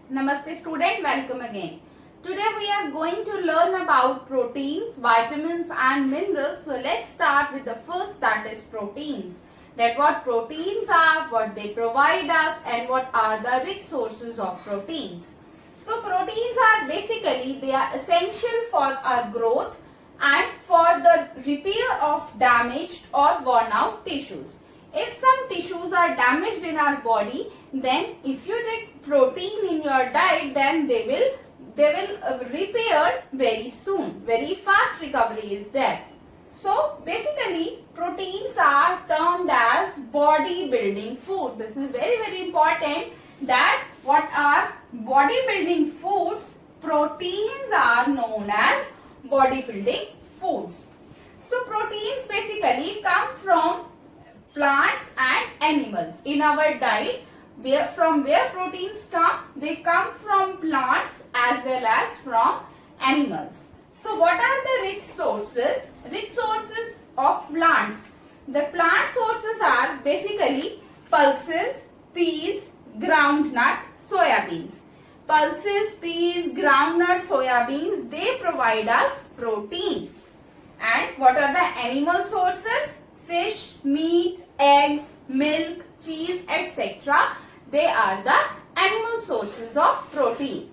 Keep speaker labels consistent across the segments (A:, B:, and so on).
A: Namaste student, welcome again. Today we are going to learn about proteins, vitamins and minerals. So let's start with the first, that is proteins. That what proteins are, what they provide us and what are the rich sources of proteins. So proteins are basically, they are essential for our growth and for the repair of damaged or worn out tissues. If some tissues are damaged in our body, then if you take protein in your diet, then they will repair very soon. Very fast recovery is there. So basically proteins are termed as bodybuilding food. This is very important, that what are bodybuilding foods, proteins are known as bodybuilding foods. So proteins basically come from plants and animals. In our diet, from where proteins come? They come from plants as well as from animals. So what are the rich sources? Rich sources of plants. The plant sources are basically pulses, peas, groundnut, soyabeans. Pulses, peas, groundnut, soyabeans, they provide us proteins. And what are the animal sources? Fish, meat, eggs, milk, cheese, etc. They are the animal sources of protein.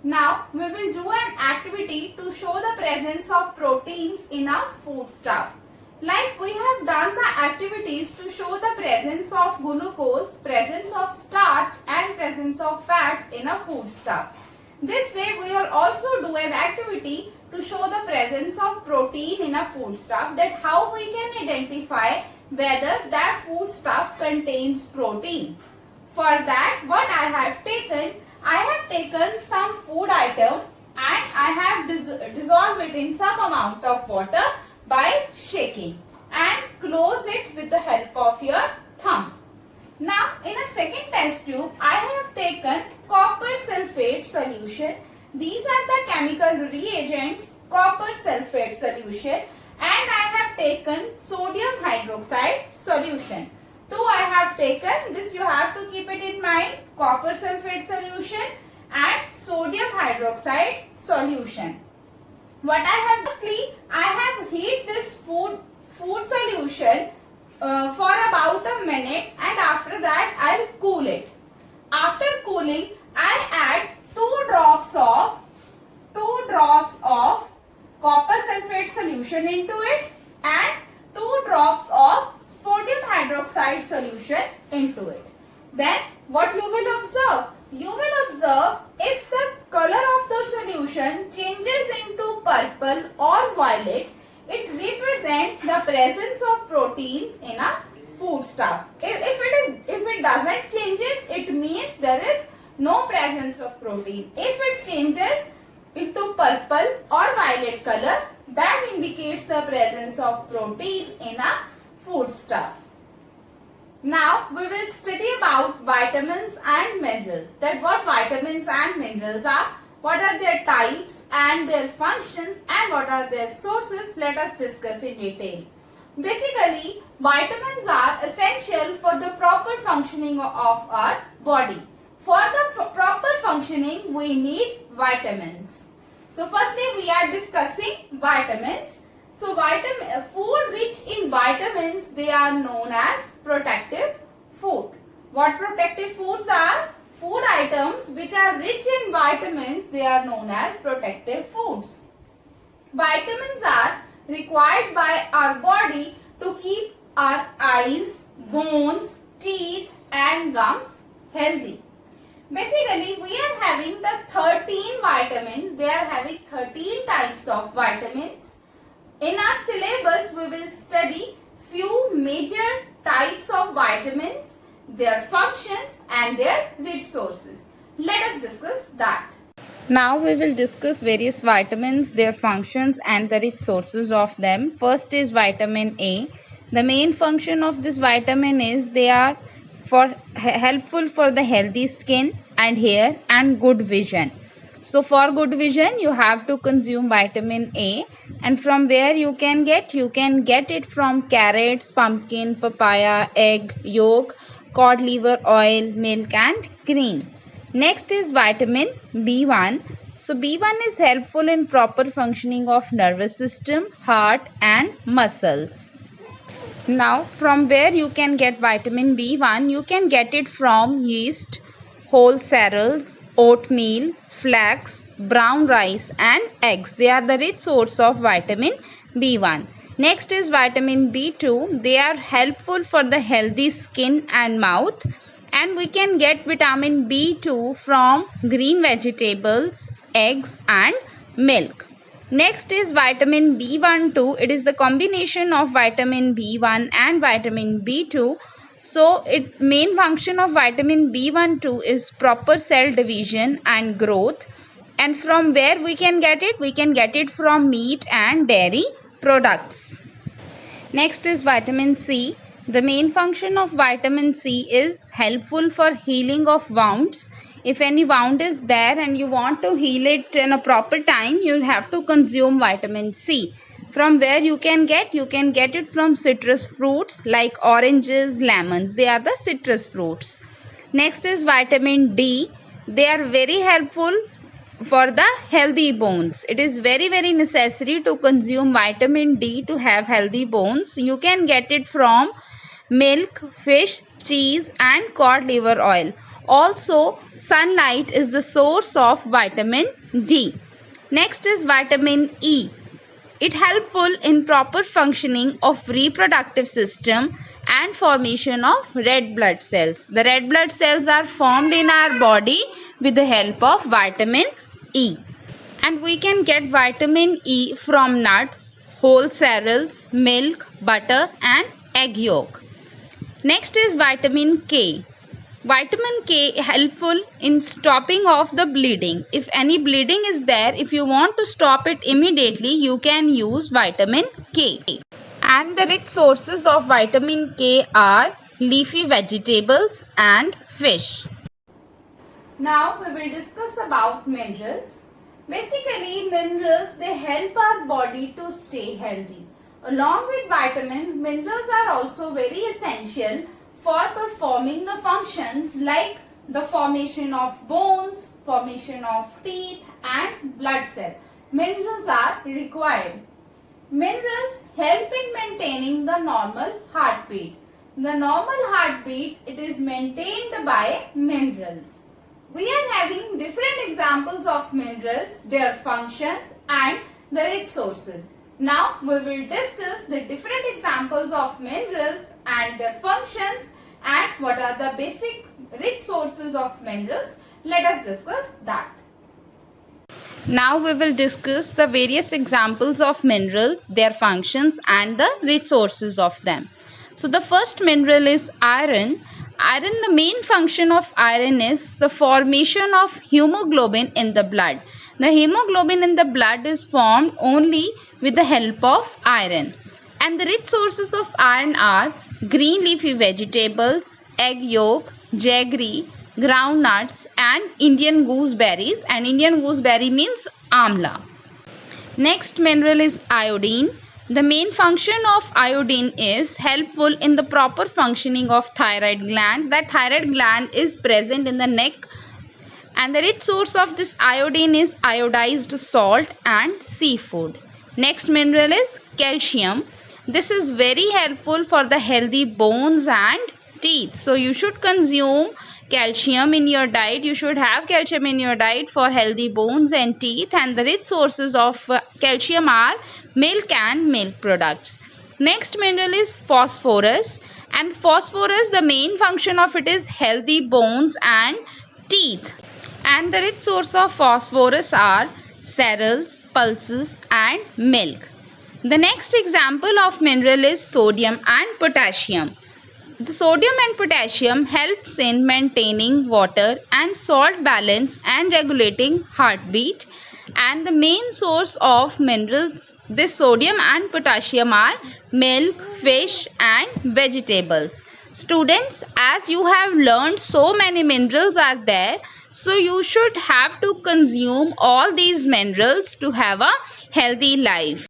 A: Now we will do an activity to show the presence of proteins in a foodstuff. Like we have done the activities to show the presence of glucose, presence of starch and presence of fats in a foodstuff. This way we will also do an activity to show the presence of protein in a foodstuff, that how we can identify whether that foodstuff contains protein. For that, what I have taken some food item and I have dissolved it in some amount of water by shaking and close it with the help of your thumb. Now in a second test tube, I have taken copper sulfate solution. These are the chemical reagents, copper sulfate solution, and I have taken sodium hydroxide solution. Two I have taken, this you have to keep it in mind, copper sulfate solution and sodium hydroxide solution. What I have firstly, I have heat this food solution for about a minute, and after that I'll cool it. After cooling, I add 2 drops of copper sulfate solution into it and 2 drops of sodium hydroxide solution into it. Then what you will observe? You will observe if the color of the solution changes into purple or violet, it represents the presence of proteins in a foodstuff. If it doesn't changes, it means there is no presence of protein. If it changes into purple or violet color, that indicates the presence of protein in a foodstuff. Now we will study about vitamins and minerals. That what vitamins and minerals are, what are their types and their functions, and what are their sources. Let us discuss in detail. Basically, vitamins are essential for the proper functioning of our body. For the proper functioning, we need vitamins. So firstly, we are discussing vitamins. So food rich in vitamins, they are known as protective food. What protective foods are? Food items which are rich in vitamins, they are known as protective foods. Vitamins are required by our body to keep our eyes, bones, teeth and gums healthy. Basically, we are having the 13 vitamins. They are having 13 types of vitamins. In our syllabus, we will study few major types of vitamins, their functions and their rich sources. Let us discuss that.
B: Now we will discuss various vitamins, their functions and the rich sources of them. First is vitamin A. The main function of this vitamin is they are helpful for the healthy skin and hair and good vision. So for good vision, you have to consume vitamin A, and from where you can get it from carrots, pumpkin, papaya, egg, yolk, cod liver oil, milk and cream. Next is vitamin B1. So B1 is helpful in proper functioning of nervous system, heart and muscles. Now from where you can get vitamin B1? You can get it from yeast, whole cereals, oatmeal, flax, brown rice and eggs. They are the rich source of vitamin B1. Next is vitamin B2. They are helpful for the healthy skin and mouth. And we can get vitamin B2 from green vegetables, eggs and milk. Next is vitamin B12. It is the combination of vitamin B1 and vitamin B2. So, main function of vitamin B12 is proper cell division and growth. And from where we can get it? We can get it from meat and dairy products. Next is vitamin C. The main function of vitamin C is helpful for healing of wounds. If any wound is there and you want to heal it in a proper time, you have to consume vitamin C. From where you can get? You can get it from citrus fruits like oranges, lemons. They are the citrus fruits. Next is vitamin D. They are very helpful for the healthy bones. It is very necessary to consume vitamin D to have healthy bones. You can get it from milk, fish, cheese and cod liver oil. Also, sunlight is the source of vitamin D. Next is vitamin E. It helpful in proper functioning of reproductive system and formation of red blood cells. The red blood cells are formed in our body with the help of vitamin E. And we can get vitamin E from nuts, whole cereals, milk, butter and egg yolk. Next is vitamin K. Vitamin K helpful in stopping of the bleeding. If any bleeding is there, if you want to stop it immediately, you can use vitamin K. And the rich sources of vitamin K are leafy vegetables and fish.
A: Now we will discuss about minerals. Basically, minerals, they help our body to stay healthy. Along with vitamins, minerals are also very essential for performing the functions like the formation of bones, formation of teeth and blood cell. Minerals are required. Minerals help in maintaining the normal heartbeat. The normal heartbeat, it is maintained by minerals. We are having different examples of minerals, their functions and the rich sources. Now we will discuss the different examples of minerals and their functions and what are the basic rich sources of minerals. Let us discuss that.
B: Now we will discuss the various examples of minerals, their functions and the rich sources of them. So the first mineral is iron. Iron, the main function of iron is the formation of hemoglobin in the blood. The hemoglobin in the blood is formed only with the help of iron. And the rich sources of iron are green leafy vegetables, egg yolk, jaggery, groundnuts and Indian gooseberries. And Indian gooseberry means amla. Next mineral is iodine. The main function of iodine is helpful in the proper functioning of thyroid gland. That thyroid gland is present in the neck. And the rich source of this iodine is iodized salt and seafood. Next mineral is calcium. This is very helpful for the healthy bones and teeth. So you should consume calcium in your diet. You should have calcium in your diet for healthy bones and teeth. And the rich sources of calcium are milk and milk products. Next mineral is phosphorus. And phosphorus, the main function of it is healthy bones and teeth. And the rich source of phosphorus are cereals, pulses and milk. The next example of mineral is sodium and potassium. The sodium and potassium helps in maintaining water and salt balance and regulating heartbeat. And the main source of minerals, this sodium and potassium, are milk, fish and vegetables. Students, as you have learned, so many minerals are there. So you should have to consume all these minerals to have a healthy life.